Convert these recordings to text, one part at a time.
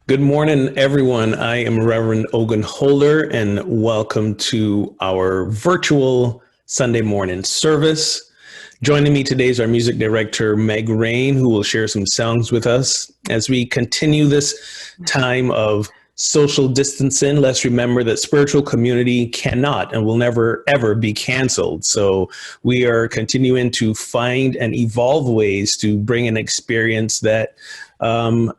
Good morning, everyone. I am Reverend Ogun Holder, and welcome to our virtual Sunday morning service. Joining me today is our music director, Meg Rayne, who will share some songs with us. As we continue this time of social distancing, let's remember that spiritual community cannot and will never, ever be canceled. So we are continuing to find and evolve ways to bring an experience that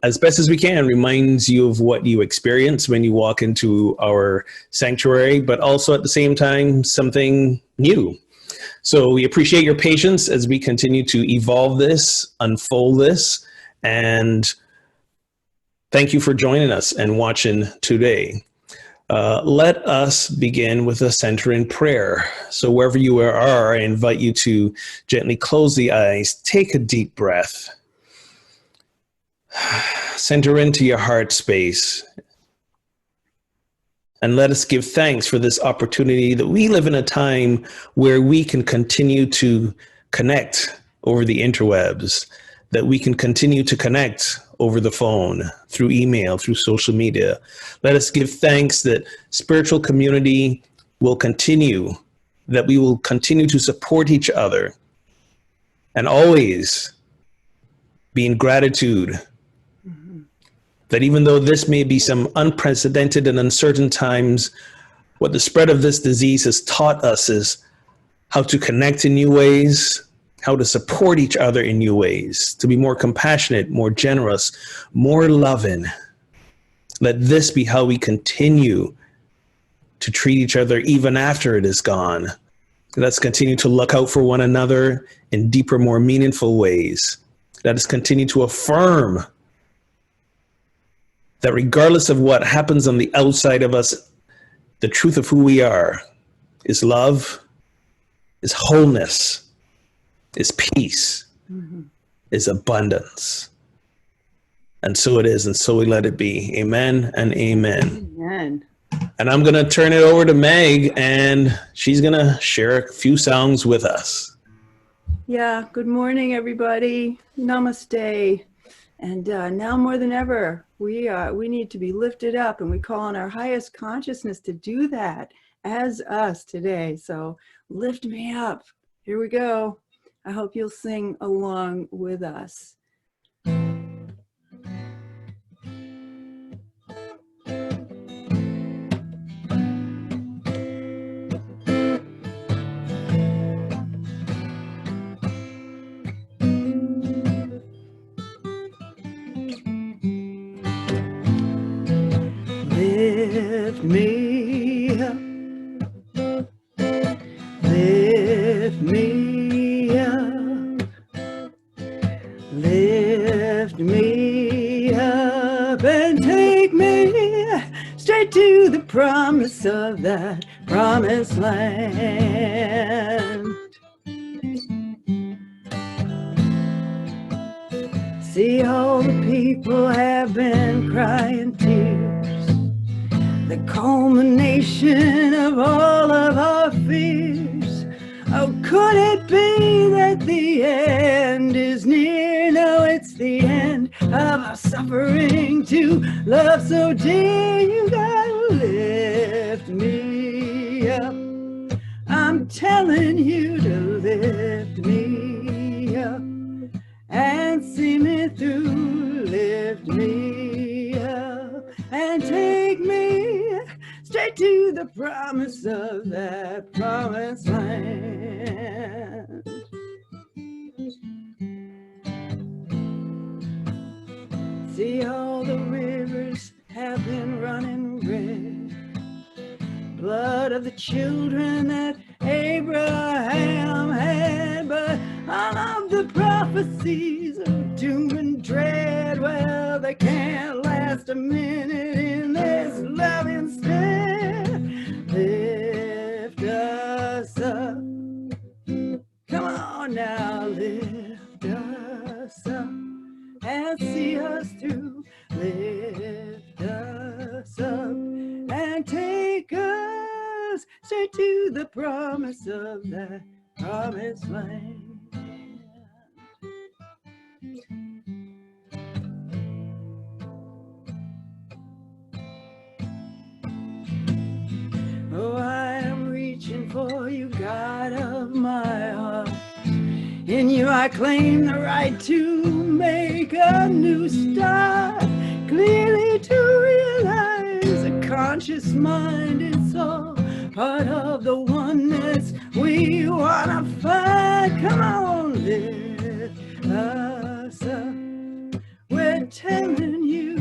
as best as we can, reminds you of what you experience when you walk into our sanctuary, but also at the same time, something new. So we appreciate your patience as we continue to evolve this, unfold this, and thank you for joining us and watching today. Let us begin with a centering prayer. So wherever you are, I invite you to gently close the eyes, take a deep breath. Center into your heart space and let us give thanks for this opportunity that we live in a time where we can continue to connect over the interwebs, that we can continue to connect over the phone, through email, through social media. Let us give thanks that spiritual community will continue, that we will continue to support each other, and always be in gratitude that even though this may be some unprecedented and uncertain times, what the spread of this disease has taught us is how to connect in new ways, how to support each other in new ways, to be more compassionate, more generous, more loving. Let this be how we continue to treat each other even after it is gone. Let's continue to look out for one another in deeper, more meaningful ways. Let us continue to affirm that regardless of what happens on the outside of us, the truth of who we are is love, is wholeness, is peace, is abundance. And so it is, and so we let it be. Amen and amen. Amen. And I'm going to turn it over to Meg, and she's going to share a few songs with us. Yeah, good morning, everybody. Namaste. And now more than ever, we need to be lifted up, and we call on our highest consciousness to do that as us today. So lift me up. Here we go. I hope you'll sing along with us. Lift me up, lift me up, lift me up and take me straight to the promise of that promised land. See, all the people have been crying tears, the culmination of all of our fears. Oh, could it be that the end is near? No, it's the end of our suffering to love so dear. You gotta lift me up. I'm telling you to lift me up and see me through. Lift me up and take me straight to the promise of that promised land. See, all the rivers have been running red, blood of the children that Abraham had, but all of the prophecies of doom and dread, well, they can't last a minute in this love instead. Lift us up. Come on now, lift us up and see us through. Lift us up and take us straight to the promise of that promised land. do I claim the right to make a new start? Clearly to realize a conscious mind is all part of the oneness we wanna find. Come on, lift us up. We're telling you,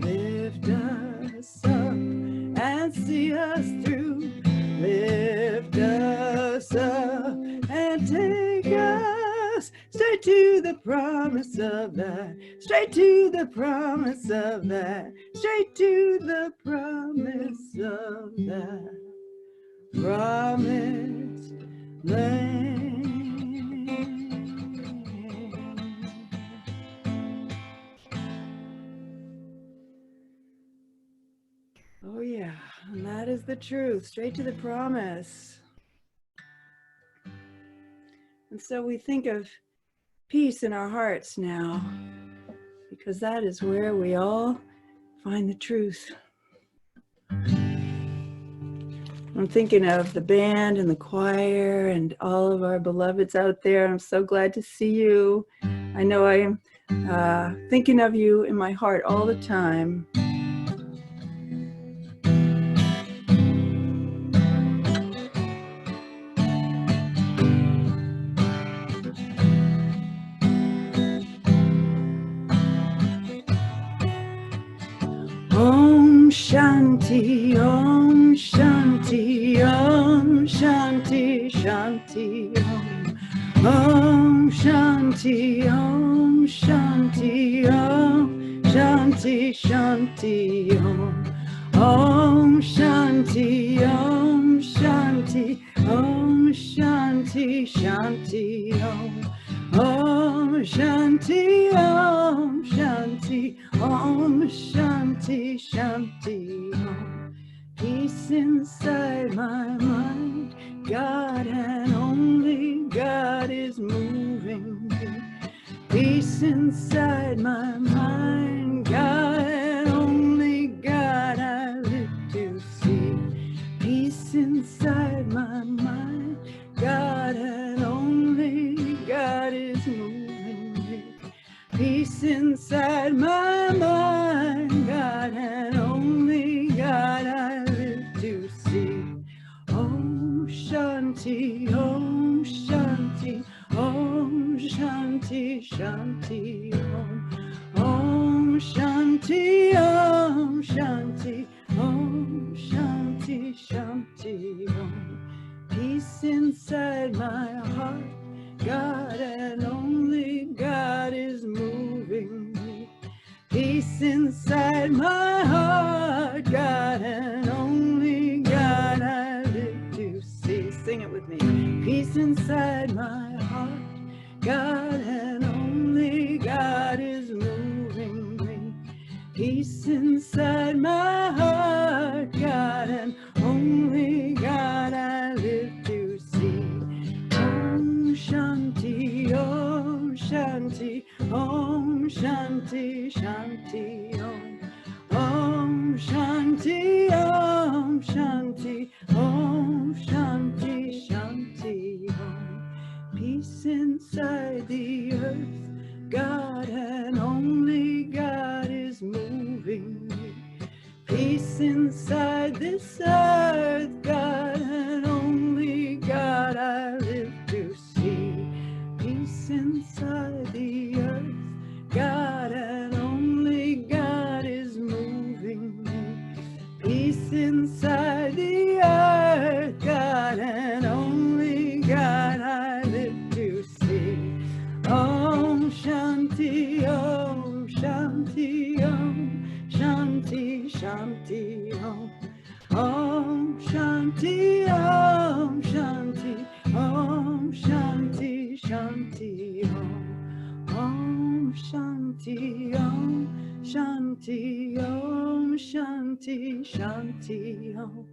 lift us up and see us through. Lift us up and take us straight to the promise of that, straight to the promise of that, straight to the promise of that promised land. Oh yeah, and that is the truth, straight to the promise. And so we think of peace in our hearts now, because that is where we all find the truth. I'm thinking of the band and the choir and all of our beloveds out there. I'm so glad to see you. I know I am thinking of you in my heart all the time. Om Shanti, Om Shanti, Om Shanti, Shanti, Om. Om Shanti, Om Shanti, Om Shanti, Shanti, Om. Om Shanti, Om Shanti, Om Shanti, Shanti, Om. Om Shanti, Om Shanti, Om Shanti, Shanti, Om. Peace inside my mind, God and only God is moving me. Peace inside my mind, God and only God I live to see. Peace inside my mind, God and only God is moving me. Peace inside my mind, God and only God I live to see. Om Shanti, Om Shanti, Om Shanti, Shanti, Om. Om Shanti, Om Shanti, Om Shanti, Shanti, Om. Peace inside my heart, God and only God is moving me. Peace inside my heart, God and only God I live to see. Sing it with me. Peace inside my heart, God and only God is moving me. Peace inside my heart, God and only God I live to see. Om Shanti, Om Shanti, Om Shanti, Shanti, Om. Om Shanti, Om Shanti, Om Shanti, Shanti, Om. Peace inside the earth, God and only God is moving me. Peace inside this earth, God and only God I live to see. Peace inside the earth, God and only God is moving me. Peace inside the earth, God and only God I live to see. Om Shanti, Om Shanti, Om Shanti, Shanti, Om. Om Shanti, Om Shanti, Om Shanti, Shanti, Om. Om Shanti, Om Shanti, Om Shanti, Shanti, Om.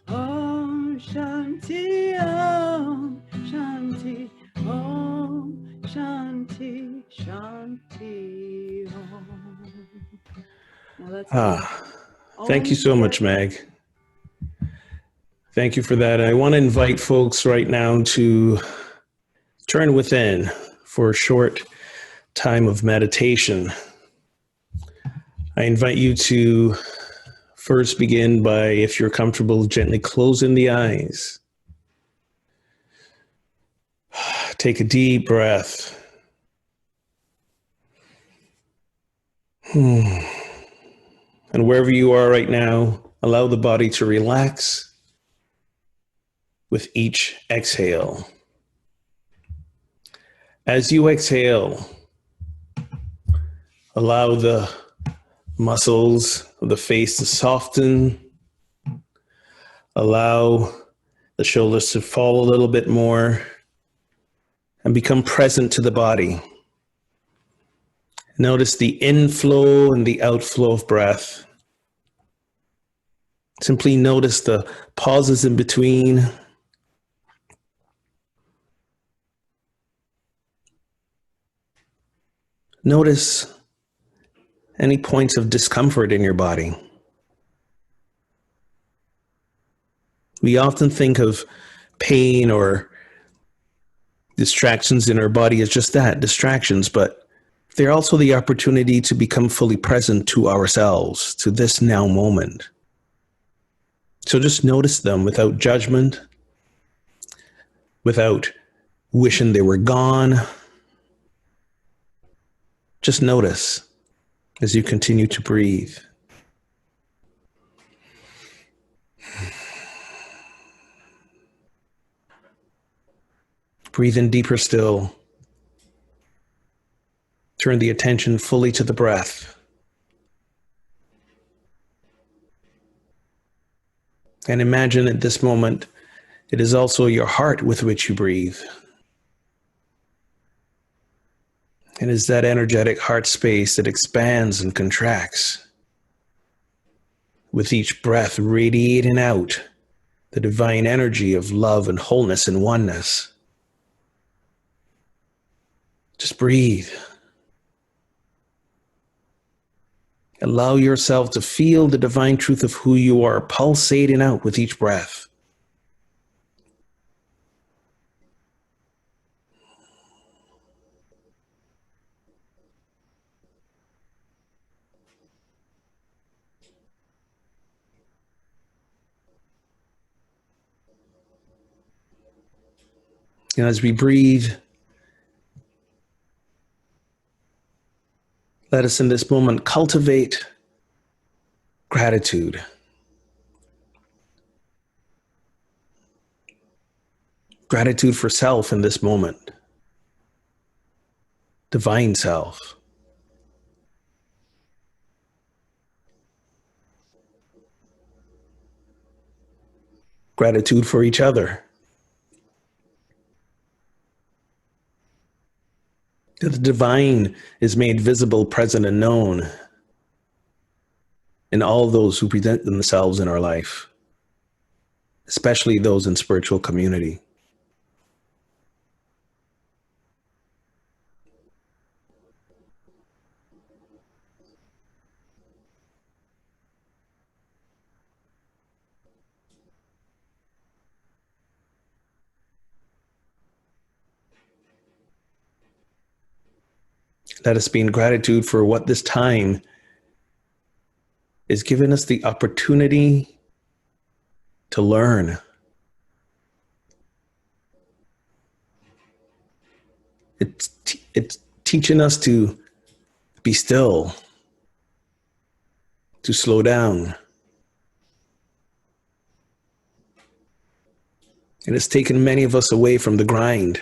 Om Shanti, Om Shanti, Om Shanti, Shanti, Om. Now that's Thank you so much, Meg. Thank you for that. I want to invite folks right now to turn within for a short time of meditation. I invite you to first begin by, if you're comfortable, gently closing the eyes. Take a deep breath. And wherever you are right now, allow the body to relax with each exhale. As you exhale, allow the muscles of the face to soften. Allow the shoulders to fall a little bit more and become present to the body. Notice the inflow and the outflow of breath. Simply notice the pauses in between. Notice any points of discomfort in your body. We often think of pain or distractions in our body as just that, distractions, but they're also the opportunity to become fully present to ourselves, to this now moment. So just notice them without judgment, without wishing they were gone. Just notice as you continue to breathe. Breathe in deeper still. Turn the attention fully to the breath. And imagine at this moment, it is also your heart with which you breathe. It is that energetic heart space that expands and contracts. With each breath radiating out the divine energy of love and wholeness and oneness. Just breathe. Allow yourself to feel the divine truth of who you are pulsating out with each breath. And as we breathe, let us in this moment cultivate gratitude. Gratitude for self in this moment. Divine self. Gratitude for each other. That the divine is made visible, present, and known in all those who present themselves in our life, especially those in spiritual community. Let us be in gratitude for what this time is giving us the opportunity to learn. It's teaching us to be still, to slow down. It has taken many of us away from the grind.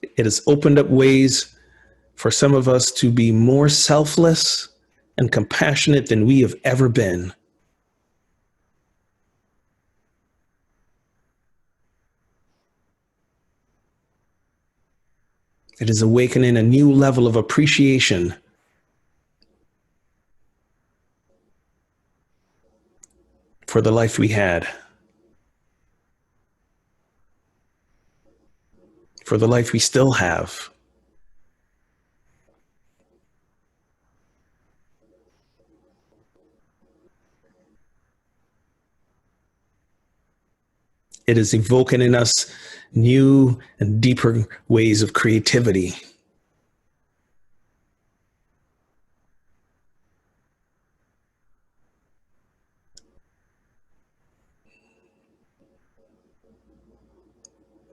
It has opened up ways for some of us to be more selfless and compassionate than we have ever been. It is awakening a new level of appreciation for the life we had, for the life we still have. It is evoking in us new and deeper ways of creativity.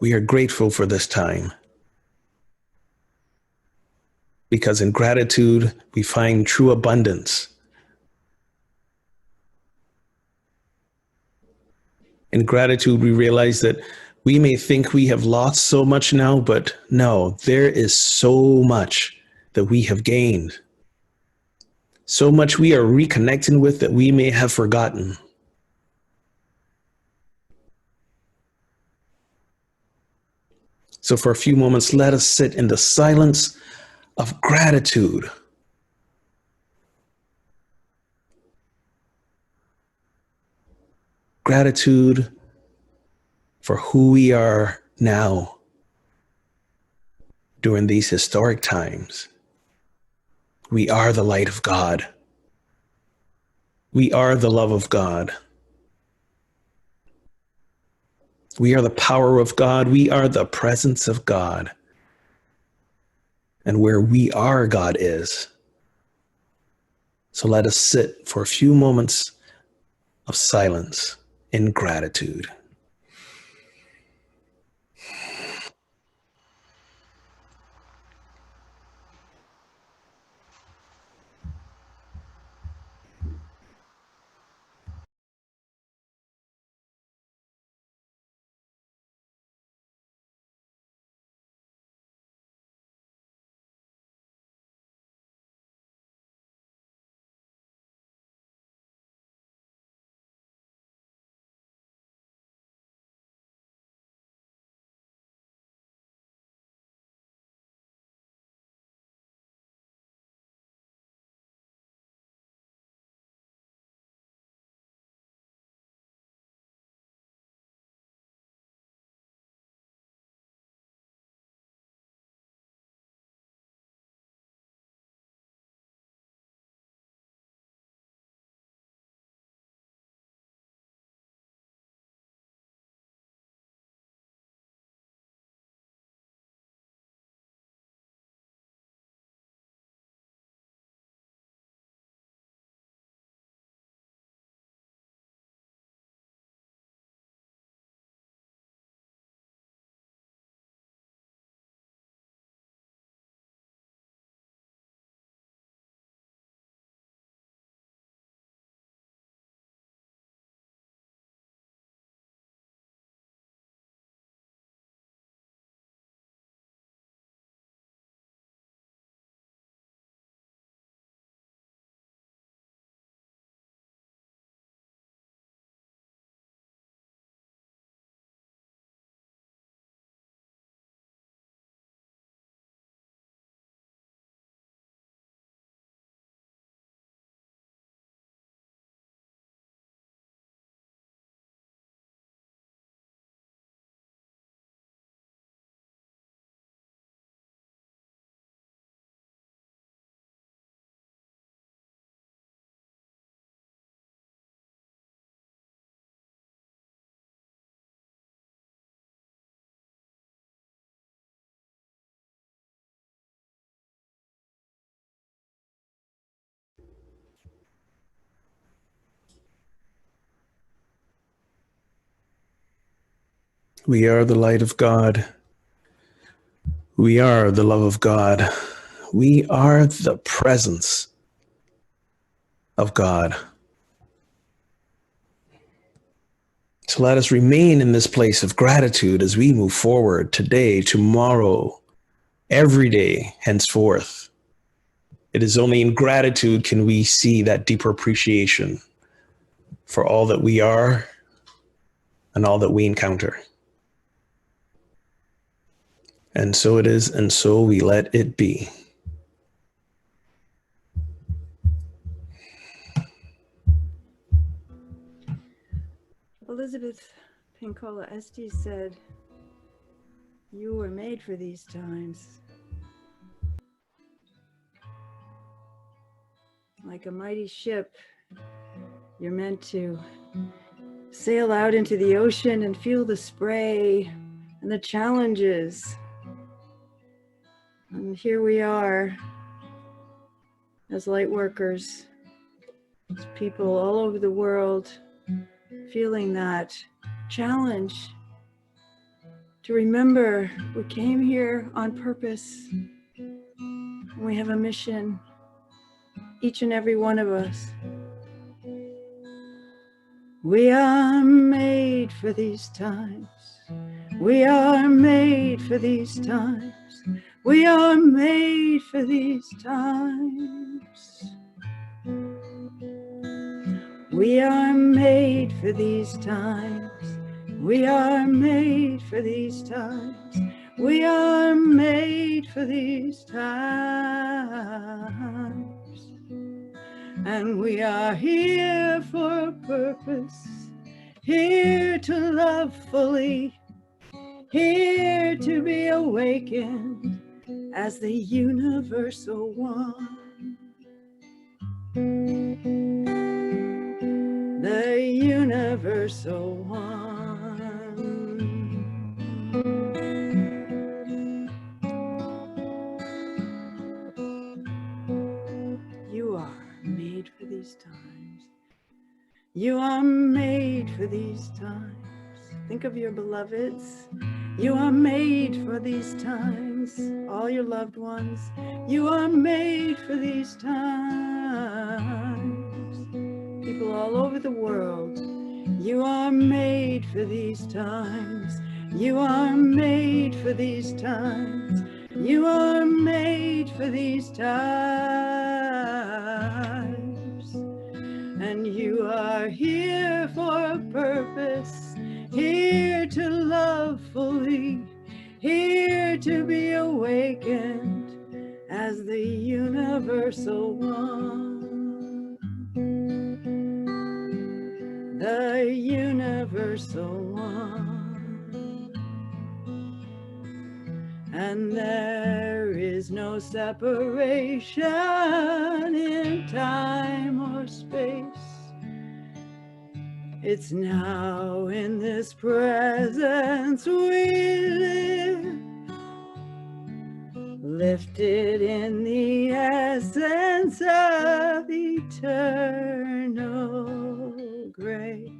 We are grateful for this time because in gratitude, we find true abundance. In gratitude, we realize that we may think we have lost so much now, but no, there is so much that we have gained. So much we are reconnecting with that we may have forgotten. So for a few moments, let us sit in the silence of gratitude. Gratitude for who we are now during these historic times. We are the light of God. We are the love of God. We are the power of God. We are the presence of God. And where we are, God is. So let us sit for a few moments of silence in gratitude. We are the light of God. We are the love of God. We are the presence of God. So let us remain in this place of gratitude as we move forward today, tomorrow, every day, henceforth. It is only in gratitude can we see that deeper appreciation for all that we are and all that we encounter. And so it is, and so we let it be. Elizabeth Pincola Estes said, "You were made for these times." Like a mighty ship, you're meant to Sail out into the ocean and feel the spray and the challenges. And here we are as light workers, as people all over the world, feeling that challenge to remember we came here on purpose. And we have a mission, each and every one of us. We are made for these times. We are made for these times. We are made for these times. We are made for these times. We are made for these times. We are made for these times. And we are here for a purpose, here to love fully, here to be awakened as the universal one. The universal one. You are made for these times. You are made for these times. Think of your beloveds. You are made for these times. All your loved ones. You are made for these times. People all over the world. You are made for these times. You are made for these times. You are made for these times. And you are here for a purpose, here to love fully, here to be awakened as the universal one. The universal one. And there is no separation in time or space. It's now in this presence we live, lifted in the essence of eternal grace.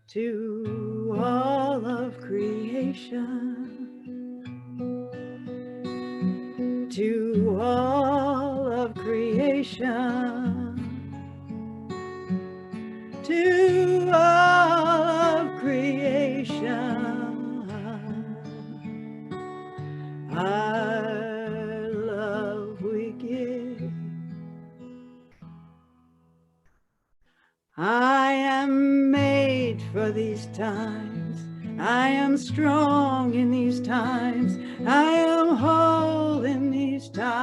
To all of creation, to all of creation, to all of creation, our love we give. I am made for these times. I am strong in these times. I am whole in these times.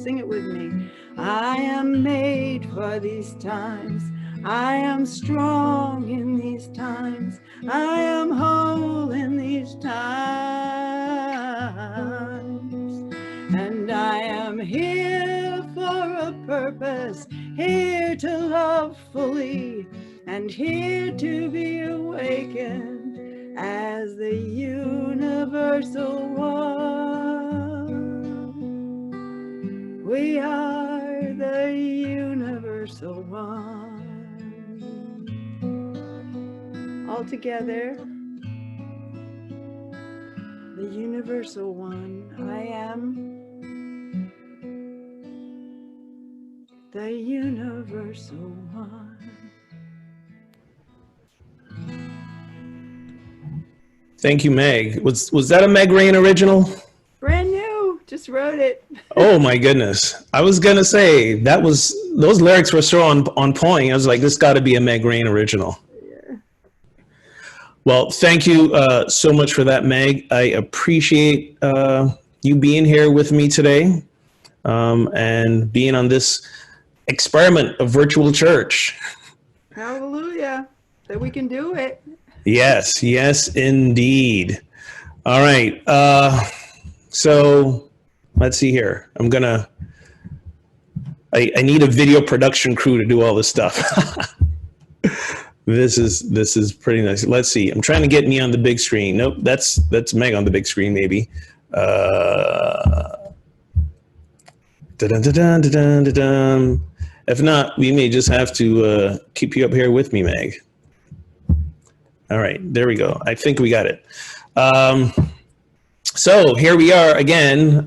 Sing it with me. I am made for these times. I am strong in these times. I am whole in these times. And I am here for a purpose, here to love fully, and here to be awakened as the universal one. We are the universal one. All together, the universal one. I am the universal one. Thank you, Meg. Was that a Meg Rayne original? Brand new, just wrote it. Oh my goodness. I was gonna say those lyrics were so on point. I was like, this gotta be a Meg Rayne original. Yeah. Well, thank you so much for that, Meg. I appreciate you being here with me today and being on this experiment of virtual church. Hallelujah, that we can do it. Yes, yes, indeed. All right. So let's see here. I'm gonna I need a video production crew to do all this stuff. This is pretty nice. Let's see. I'm trying to get me on the big screen. Nope, that's Meg on the big screen, maybe. If not, we may just have to keep you up here with me, Meg. All right, there we go. I think we got it. So here we are again,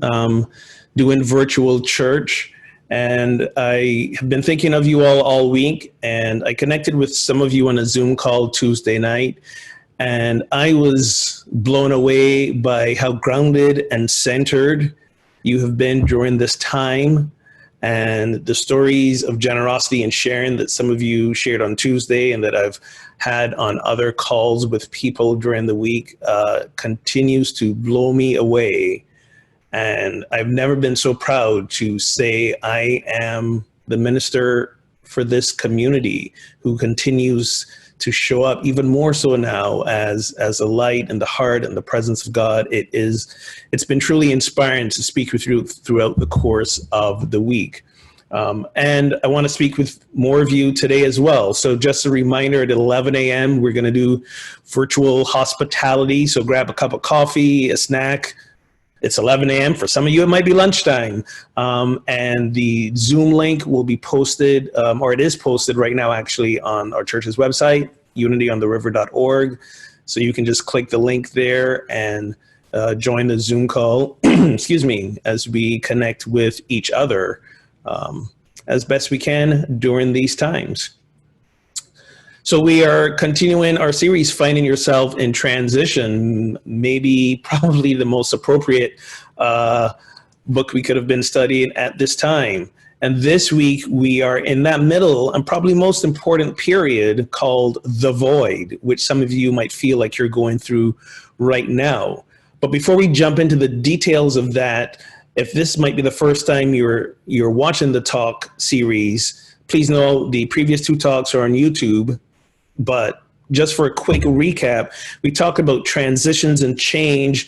doing virtual church. And I have been thinking of you all week, and I connected with some of you on a Zoom call Tuesday night. And I was blown away by how grounded and centered you have been during this time, and the stories of generosity and sharing that some of you shared on Tuesday and that I've had on other calls with people during the week continues to blow me away. And I've never been so proud to say I am the minister for this community who continues to show up even more so now as a light in the heart and the presence of God. It's been truly inspiring to speak with you throughout the course of the week. And I want to speak with more of you today as well. So just a reminder, at 11 a.m., we're going to do virtual hospitality. So grab a cup of coffee, a snack. It's 11 a.m. For some of you, it might be lunchtime. And the Zoom link will be posted, or it is posted right now, actually, on our church's website, unityontheriver.org. So you can just click the link there and join the Zoom call, excuse me, as we connect with each other as best we can during these times. So we are continuing our series, Finding Yourself in Transition, probably the most appropriate book we could have been studying at this time. And this week we are in that middle and probably most important period called the void, which some of you might feel like you're going through right now. But before we jump into the details of that, if this might be the first time you're watching the talk series, please know the previous two talks are on YouTube. But just for a quick recap, we talk about transitions and change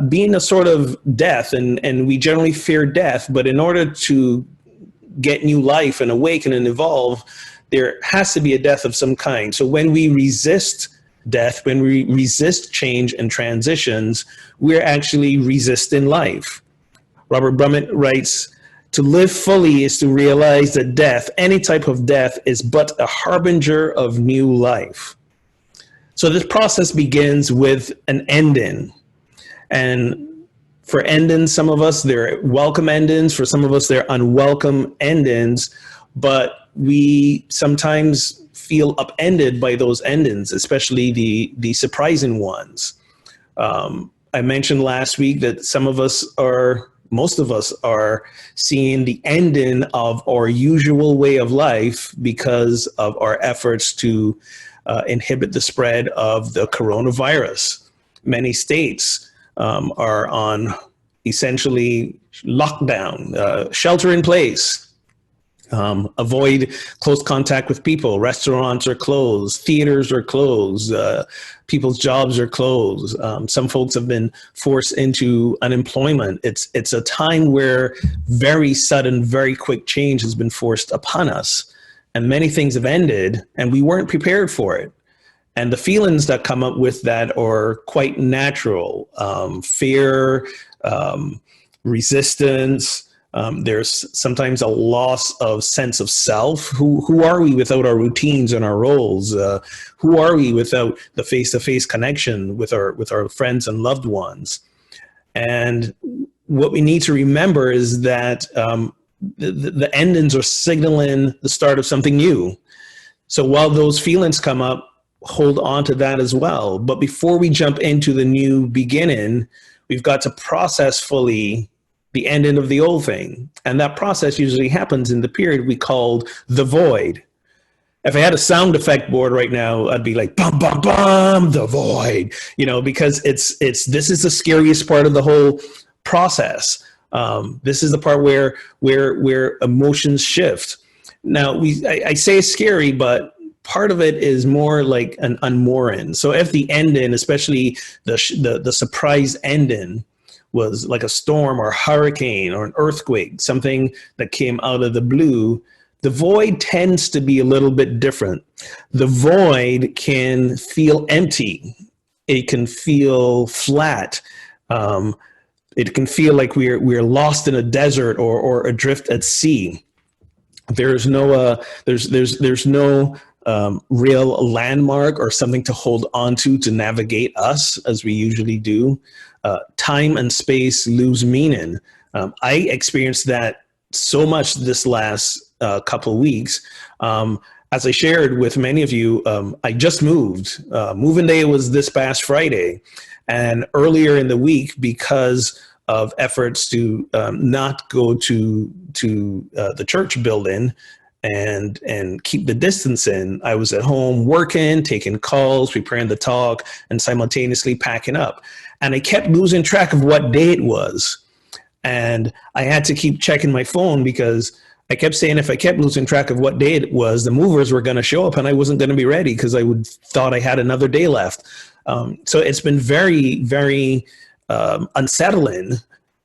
being a sort of death, and we generally fear death. But in order to get new life and awaken and evolve, there has to be a death of some kind. So when we resist death, when we resist change and transitions, we're actually resisting life. Robert Brumet writes, "To live fully is to realize that death, any type of death, is but a harbinger of new life." So this process begins with an ending. And for endings, some of us, they're welcome endings. For some of us, they're unwelcome endings. But we sometimes feel upended by those endings, especially the surprising ones. I mentioned last week that most of us are seeing the ending of our usual way of life because of our efforts to inhibit the spread of the coronavirus. Many states are on essentially lockdown, shelter in place. Avoid close contact with people. Restaurants are closed. Theaters are closed. People's jobs are closed. Some folks have been forced into unemployment. It's a time where very sudden, very quick change has been forced upon us. And many things have ended, and we weren't prepared for it. And the feelings that come up with that are quite natural. Fear, resistance. There's sometimes a loss of sense of self. Who are we without our routines and our roles? Who are we without the face-to-face connection with our friends and loved ones? And what we need to remember is that the endings are signaling the start of something new. So while those feelings come up, hold on to that as well. But before we jump into the new beginning, we've got to process fully the ending of the old thing. And that process usually happens in the period we called the void. If I had a sound effect board right now, I'd be like, bum, bum, bum, the void, because this is the scariest part of the whole process. This is the part where emotions shift. Now, I say it's scary, but part of it is more like an unmooring. So if the ending, especially the surprise ending, was like a storm or hurricane or an earthquake, something that came out of the blue, the void tends to be a little bit different. The void can feel empty. It can feel flat. It can feel like we're lost in a desert or adrift at sea. There's no real landmark or something to hold onto to navigate us as we usually do. Time and space lose meaning. I experienced that so much this last couple of weeks. As I shared with many of you, I just moved. Moving day was this past Friday. And earlier in the week, because of efforts to not go to the church building and keep the distance in, I was at home working, taking calls, preparing the talk, and simultaneously packing up. And I kept losing track of what day it was. And I had to keep checking my phone because I kept saying if I kept losing track of what day it was, the movers were going to show up and I wasn't going to be ready because I thought I had another day left. So it's been very, very unsettling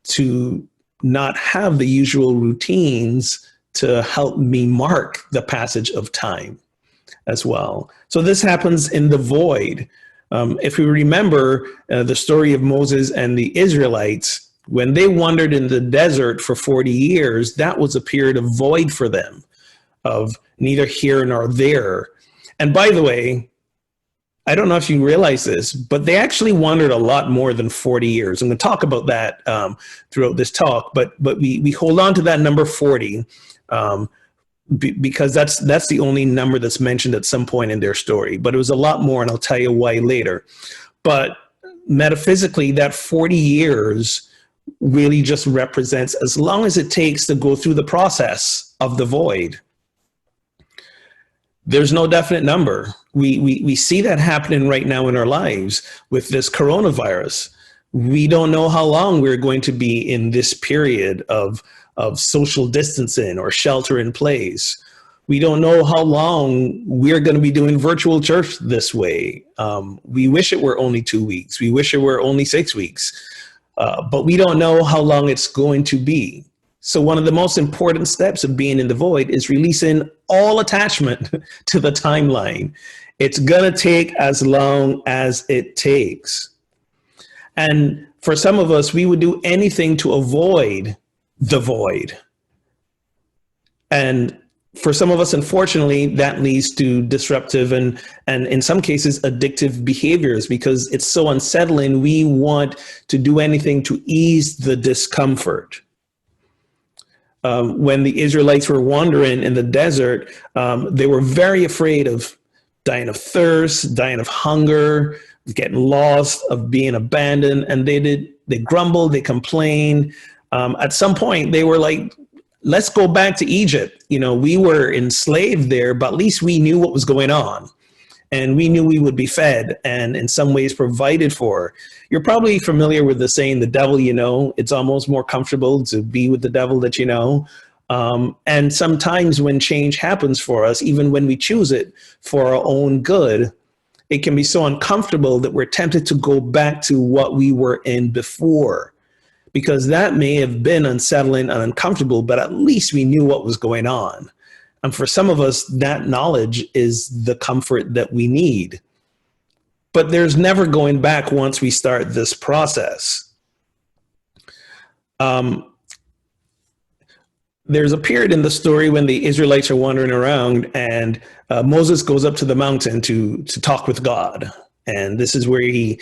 to not have the usual routines to help me mark the passage of time as well. So this happens in the void. If we remember the story of Moses and the Israelites, when they wandered in the desert for 40 years, that was a period of void for them, of neither here nor there. And by the way, I don't know if you realize this, but they actually wandered a lot more than 40 years. I'm going to talk about that throughout this talk, but we hold on to that number 40 because that's the only number that's mentioned at some point in their story. But it was a lot more, and I'll tell you why later. But metaphysically, that 40 years really just represents as long as it takes to go through the process of the void. There's no definite number. We see that happening right now in our lives with this coronavirus. We don't know how long we're going to be in this period of social distancing or shelter in place. We don't know how long we're going to be doing virtual church this way. We wish it were only 2 weeks. We wish it were only 6 weeks. But we don't know how long it's going to be. So one of the most important steps of being in the void is releasing all attachment to the timeline. It's going to take as long as it takes. And for some of us, we would do anything to avoid the void. And for some of us, unfortunately, that leads to disruptive and in some cases addictive behaviors because it's so unsettling. We want to do anything to ease the discomfort. When the Israelites were wandering in the desert, they were very afraid of dying of thirst, dying of hunger, getting lost, of being abandoned, and they grumbled, they complained. At some point, they were like, let's go back to Egypt. You know, we were enslaved there, but at least we knew what was going on. And we knew we would be fed and in some ways provided for. You're probably familiar with the saying, the devil you know. It's almost more comfortable to be with the devil that you know. And sometimes when change happens for us, even when we choose it for our own good, it can be so uncomfortable that we're tempted to go back to what we were in before. Because that may have been unsettling and uncomfortable, but at least we knew what was going on. And for some of us, that knowledge is the comfort that we need. But there's never going back once we start this process. There's a period in the story when the Israelites are wandering around and Moses goes up to the mountain to talk with God. And this is where he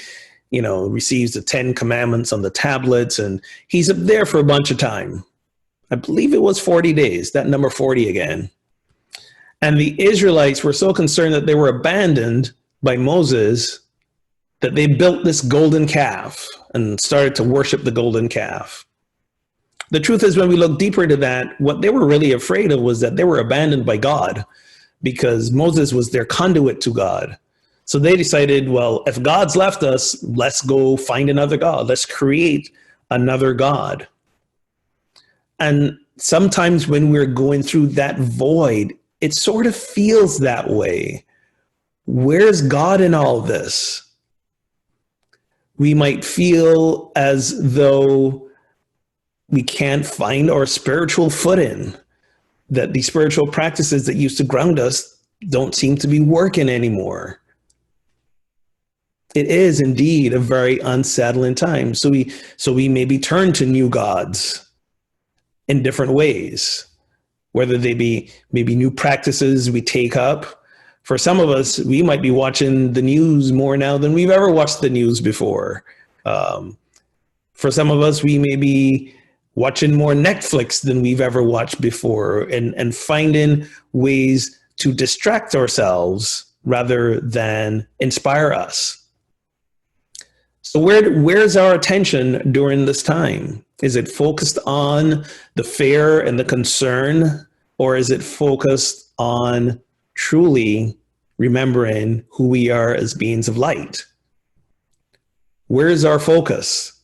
receives the 10 commandments on the tablets, and he's up there for a bunch of time. I believe it was 40 days, that number 40 again. And the Israelites were so concerned that they were abandoned by Moses that they built this golden calf and started to worship the golden calf. The truth is, when we look deeper into that, what they were really afraid of was that they were abandoned by God because Moses was their conduit to God. So they decided, well, if God's left us, let's go find another God. Let's create another God. And sometimes when we're going through that void, it sort of feels that way. Where's God in all this? We might feel as though we can't find our spiritual footing, that the spiritual practices that used to ground us don't seem to be working anymore. It is indeed a very unsettling time. So we maybe turn to new gods in different ways, whether they be maybe new practices we take up. For some of us, we might be watching the news more now than we've ever watched the news before. For some of us, we may be watching more Netflix than we've ever watched before, and finding ways to distract ourselves rather than inspire us. So where's our attention during this time? Is it focused on the fear and the concern, or is it focused on truly remembering who we are as beings of light? Where is our focus?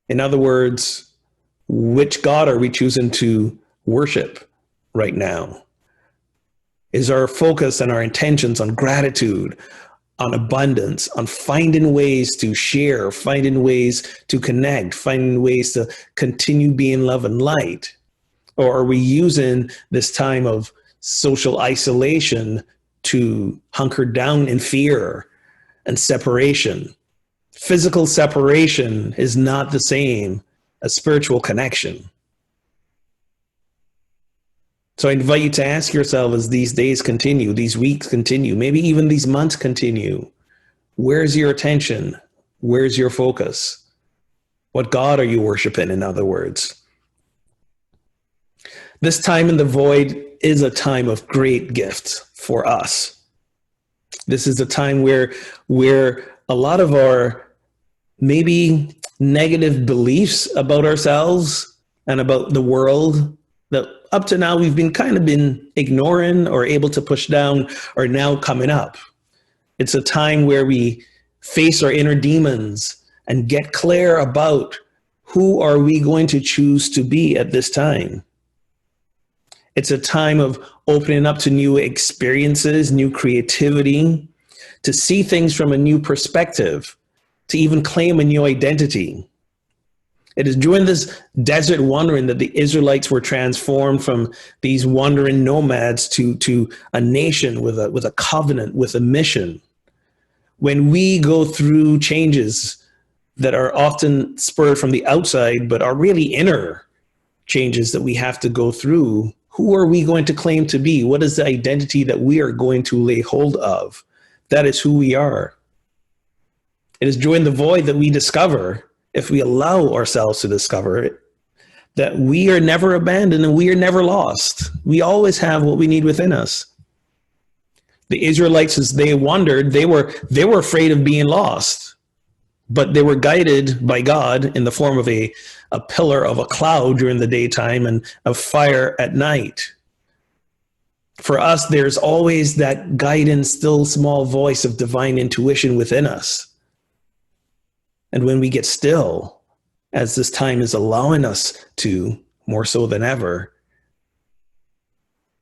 In other words, which God are we choosing to worship right now? Is our focus and our intentions on gratitude, on abundance, on finding ways to share, finding ways to connect, finding ways to continue being love and light? Or are we using this time of social isolation to hunker down in fear and separation? Physical separation is not the same as spiritual connection. So I invite you to ask yourself, as these days continue, these weeks continue, maybe even these months continue, where's your attention? Where's your focus? What God are you worshiping, in other words? This time in the void is a time of great gifts for us. This is a time where a lot of our maybe negative beliefs about ourselves and about the world that up to now we've been ignoring or able to push down are now coming up. It's a time where we face our inner demons and get clear about who are we going to choose to be at this time. It's a time of opening up to new experiences, new creativity, to see things from a new perspective, to even claim a new identity. It is during this desert wandering that the Israelites were transformed from these wandering nomads to a nation with a covenant, with a mission. When we go through changes that are often spurred from the outside, but are really inner changes that we have to go through, who are we going to claim to be? What is the identity that we are going to lay hold of? That is who we are. It is during the void that we discover, if we allow ourselves to discover it, that we are never abandoned and we are never lost. We always have what we need within us. The Israelites, as they wandered, they were afraid of being lost, but they were guided by God in the form of a pillar of a cloud during the daytime and a fire at night. For us, there's always that guidance, still small voice of divine intuition within us. And when we get still, as this time is allowing us to, more so than ever,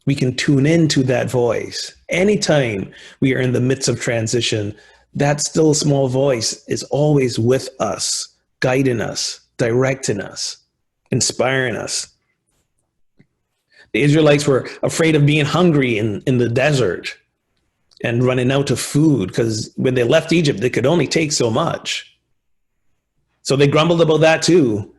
we can tune into that voice. Anytime we are in the midst of transition, that still small voice is always with us, guiding us, directing us, inspiring us. The Israelites were afraid of being hungry in the desert and running out of food, because when they left Egypt, they could only take so much. So they grumbled about that too.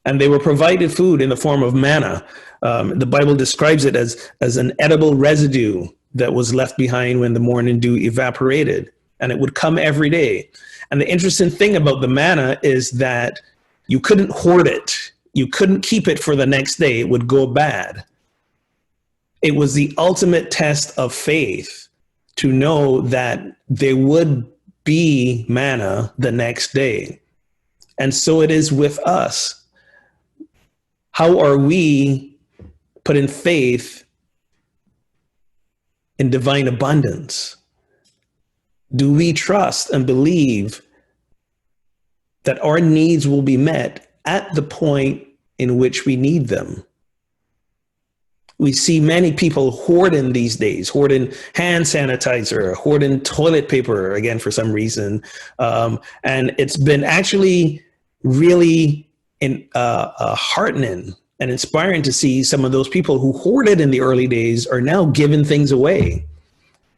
And they were provided food in the form of manna. The Bible describes it as an edible residue that was left behind when the morning dew evaporated. And it would come every day. And the interesting thing about the manna is that you couldn't hoard it. You couldn't keep it for the next day. It would go bad. It was the ultimate test of faith to know that there would be manna the next day. And so it is with us. How are we putting faith in divine abundance? Do we trust and believe that our needs will be met at the point in which we need them? We see many people hoarding these days, hoarding hand sanitizer, hoarding toilet paper, again, for some reason. And it's been actually really heartening and inspiring to see some of those people who hoarded in the early days are now giving things away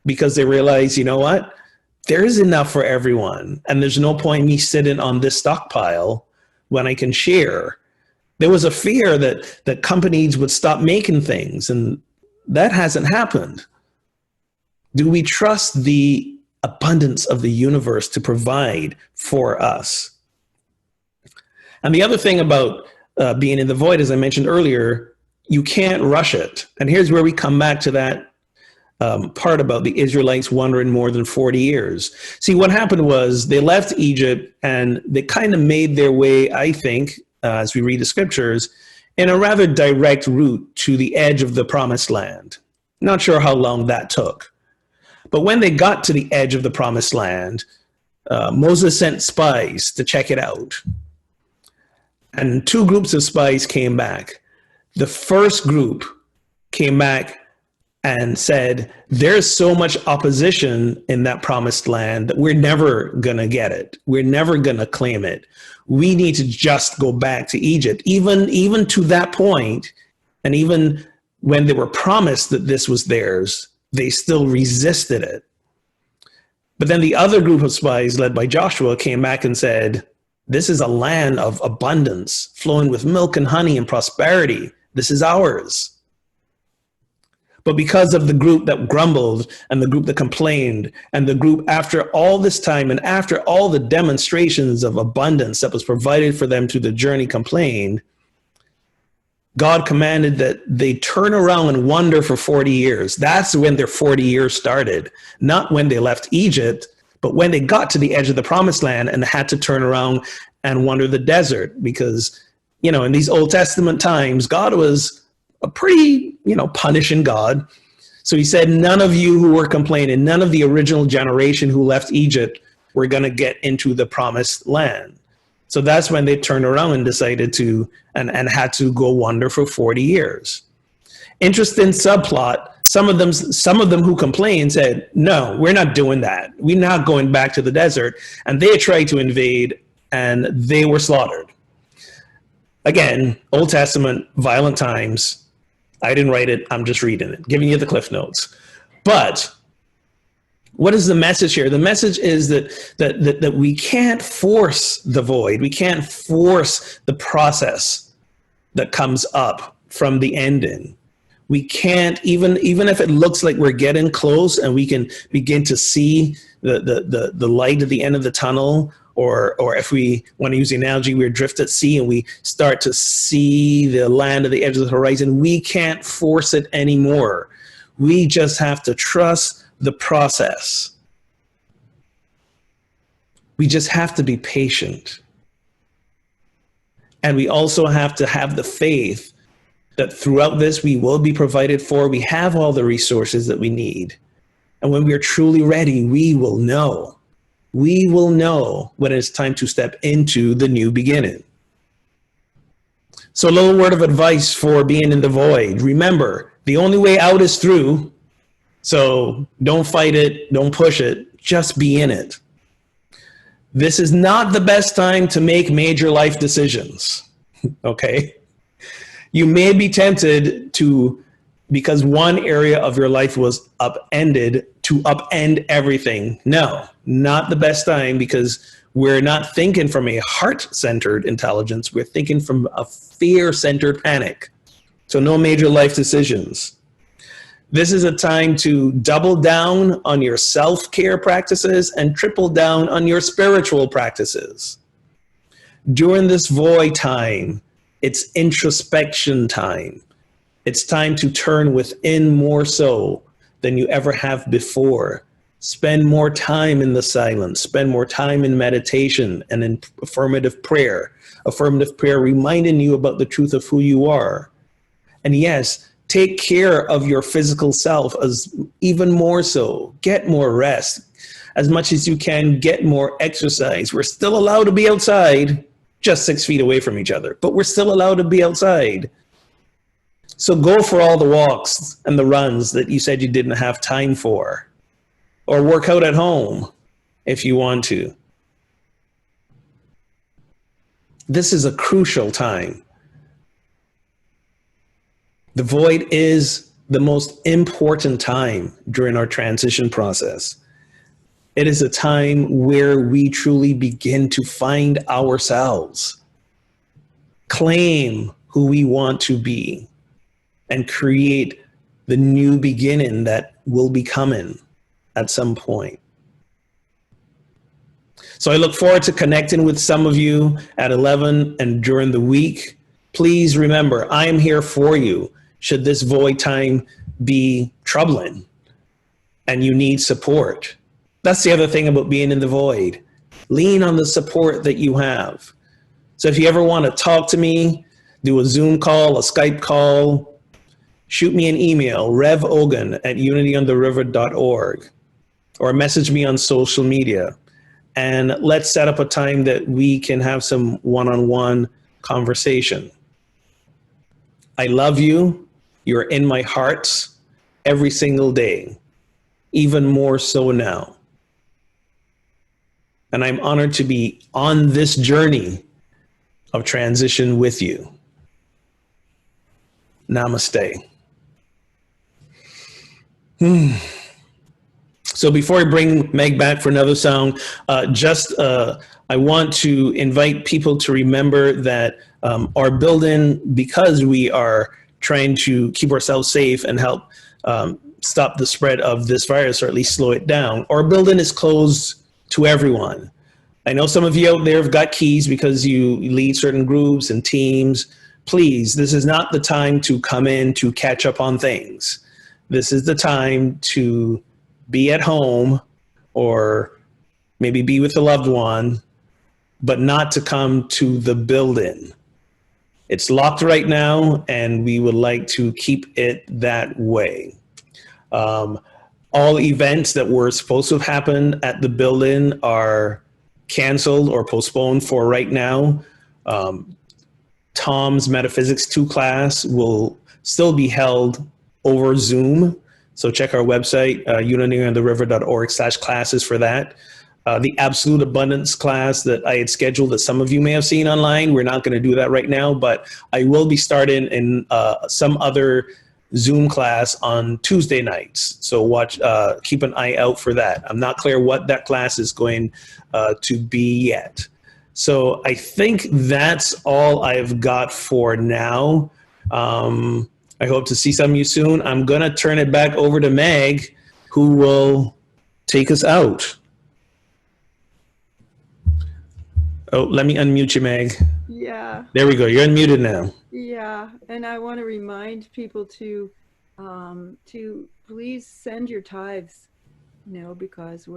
because they realize, you know what? There is enough for everyone. And there's no point me sitting on this stockpile when I can share. There was a fear that companies would stop making things, and that hasn't happened. Do we trust the abundance of the universe to provide for us? And the other thing about being in the void, as I mentioned earlier, you can't rush it. And here's where we come back to that part about the Israelites wandering more than 40 years. See, what happened was they left Egypt and they kind of made their way, I think, as we read the scriptures, in a rather direct route to the edge of the promised land. Not sure how long that took. But when they got to the edge of the promised land, Moses sent spies to check it out. And two groups of spies came back. The first group came back and said, there's so much opposition in that promised land that we're never going to get it. We're never going to claim it. We need to just go back to Egypt. Even to that point, and even when they were promised that this was theirs, they still resisted it. But then the other group of spies led by Joshua came back and said, this is a land of abundance, flowing with milk and honey and prosperity. This is ours. But because of the group that grumbled and the group that complained and the group after all this time and after all the demonstrations of abundance that was provided for them through the journey complained, God commanded that they turn around and wander for 40 years. That's when their 40 years started, not when they left Egypt, but when they got to the edge of the promised land and had to turn around and wander the desert. Because, you know, in these Old Testament times, God was a pretty, punishing God. So he said, none of you who were complaining, none of the original generation who left Egypt were going to get into the promised land. So that's when they turned around and decided to, and had to go wander for 40 years. Interesting subplot. Some of them who complained said, no, we're not doing that. We're not going back to the desert. And they tried to invade and they were slaughtered. Again, Old Testament, violent times. I didn't write it. I'm just reading it, giving you the Cliff Notes. But what is the message here? The message is that we can't force the void. We can't force the process that comes up from the ending. We can't, even if it looks like we're getting close and we can begin to see the light at the end of the tunnel, or if we want to use the analogy, we're adrift at sea and we start to see the land at the edge of the horizon, we can't force it anymore. We just have to trust the process. We just have to be patient. And we also have to have the faith that throughout this we will be provided for. We have all the resources that we need. And when we are truly ready, we will know. We will know when it's time to step into the new beginning. So a little word of advice for being in the void. Remember, the only way out is through. So don't fight it, don't push it, just be in it. This is not the best time to make major life decisions, okay? You may be tempted to, because one area of your life was upended, to upend everything. No, not the best time, because we're not thinking from a heart-centered intelligence, we're thinking from a fear-centered panic. So no major life decisions. This is a time to double down on your self-care practices and triple down on your spiritual practices. During this void time, it's introspection time. It's time to turn within more so than you ever have before. Spend more time in the silence. Spend more time in meditation and in affirmative prayer. Affirmative prayer reminding you about the truth of who you are. And yes, take care of your physical self as even more so. Get more rest. As much as you can, get more exercise. We're still allowed to be outside, just 6 feet away from each other, but we're still allowed to be outside. So go for all the walks and the runs that you said you didn't have time for, or work out at home if you want to. This is a crucial time. The void is the most important time during our transition process. It is a time where we truly begin to find ourselves, claim who we want to be, and create the new beginning that will be coming at some point. So I look forward to connecting with some of you at 11 and during the week. Please remember, I am here for you should this void time be troubling and you need support. That's the other thing about being in the void. Lean on the support that you have. So if you ever want to talk to me, do a Zoom call, a Skype call, shoot me an email, revogun@unityontheriver.org, or message me on social media. And let's set up a time that we can have some one-on-one conversation. I love you. You're in my heart every single day, even more so now. And I'm honored to be on this journey of transition with you. Namaste. So before I bring Meg back for another song, I want to invite people to remember that our building, because we are trying to keep ourselves safe and help stop the spread of this virus, or at least slow it down, our building is closed to everyone. I know some of you out there have got keys because you lead certain groups and teams. Please, this is not the time to come in to catch up on things. This is the time to be at home or maybe be with a loved one, but not to come to the building. It's locked right now, and we would like to keep it that way. All events that were supposed to have happened at the building are canceled or postponed for right now. Tom's Metaphysics 2 class will still be held over Zoom. So check our website, unityontheriver.org/classes for that. The Absolute Abundance class that I had scheduled that some of you may have seen online, we're not going to do that right now, but I will be starting in some other Zoom class on Tuesday nights. So keep an eye out for that. I'm not clear what that class is going to be yet. So I think that's all I've got for now. I hope to see some of you soon. I'm going to turn it back over to Meg, who will take us out. Oh, let me unmute you, Meg. Yeah. There we go. You're unmuted now. Yeah, and I want to remind people to please send your tithes, because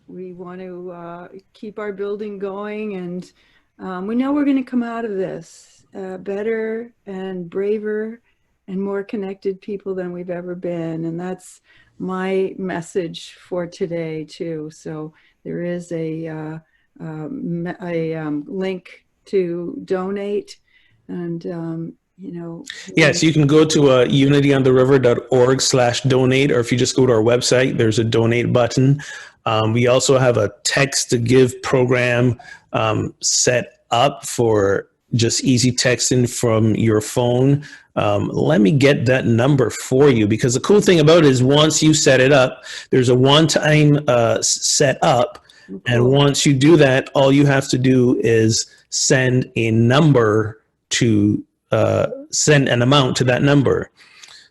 we want to keep our building going, and we know we're going to come out of this better and braver and more connected people than we've ever been, and that's my message for today too. So there is a link to donate, and Yes, you can go to unityontheriver.org/donate, or if you just go to our website, there's a donate button. We also have a text to give program set up for just easy texting from your phone. Let me get that number for you, because the cool thing about it is once you set it up, there's a one-time set up. Cool. And once you do that, all you have to do is send a number to send an amount to that number.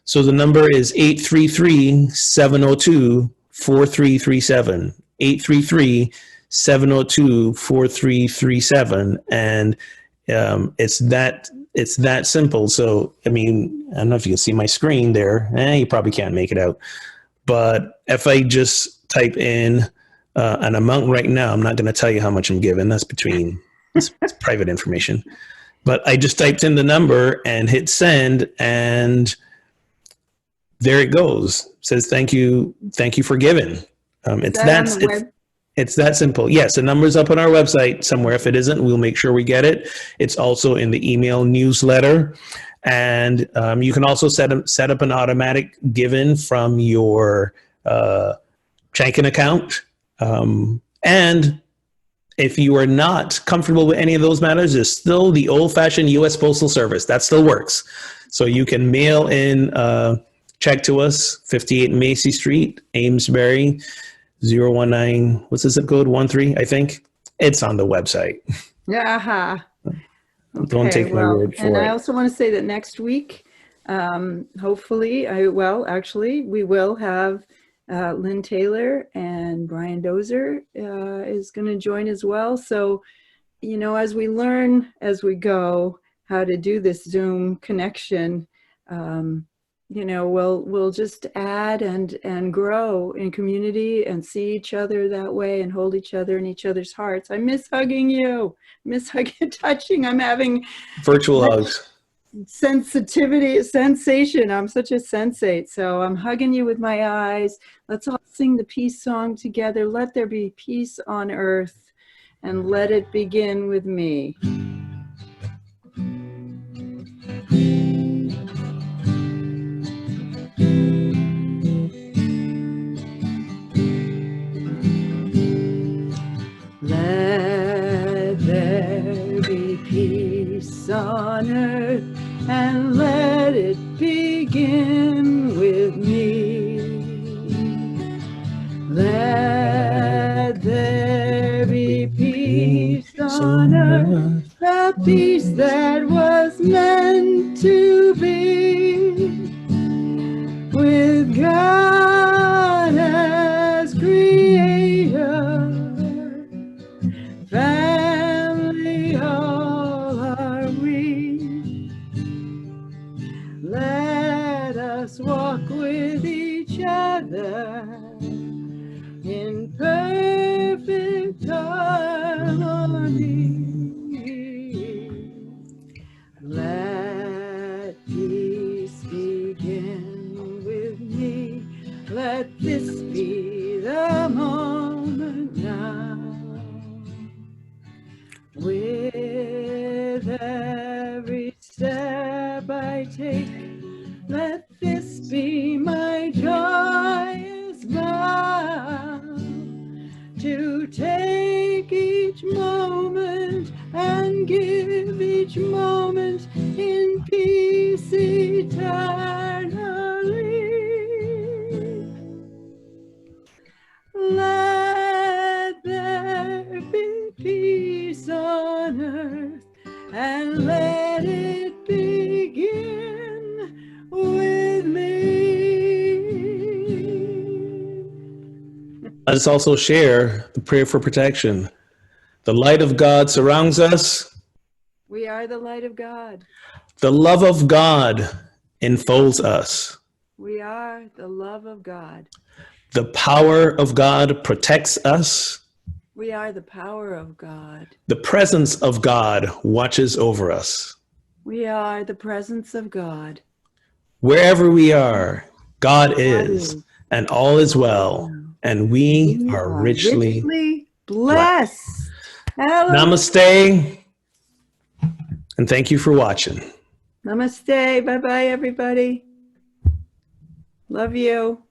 So the number is 833-702-4337. 833-702-4337. And it's that simple. So, I mean, I don't know if you can see my screen there. You probably can't make it out. But if I just type in an amount right now, I'm not going to tell you how much I'm giving. That's it's private information. But I just typed in the number and hit send, and there it goes. It says, thank you for giving. It's that simple. Yes, the number's up on our website somewhere. If it isn't, we'll make sure we get it. It's also in the email newsletter. And you can also set up an automatic give-in from your checking account. And if you are not comfortable with any of those matters, there's still the old-fashioned U.S. Postal Service. That still works. So you can mail in a check to us, 58 Macy Street, Amesbury, 019, what's the zip code? 13, I think. It's on the website. Yeah. Okay, Don't take my word for and it. I also want to say that next week, hopefully, actually, we will have Lynn Taylor and Brian Dozer is going to join as well. So, as we learn as we go how to do this Zoom connection, we'll just add and grow in community and see each other that way and hold each other in each other's hearts. I miss hugging you, miss hugging, touching. I'm having virtual hugs. Sensation. I'm such a sensate. So I'm hugging you with my eyes. Let's all sing the peace song together. Let there be peace on earth, and let it begin with me. Let there be peace on earth, and let it begin with me. Let there be peace on earth, the peace that was meant to be, with God as creator. Family, all are we. Let us walk with each other in perfect harmony. Let peace begin with me. Let this be the moment now. With every step I take, let this be my joyous vow, to take each moment and give each moment in peace eternally. Let there be peace on earth, and let it begin with me. Let us also share the prayer for protection. The light of God surrounds us. We are the light of God. The love of God enfolds us. We are the love of God. The power of God protects us. We are the power of God. The presence of God watches over us. We are the presence of God. Wherever we are, God is, and all is well, and we are richly blessed. Namaste, and thank you for watching. Namaste. Bye-bye, everybody. Love you.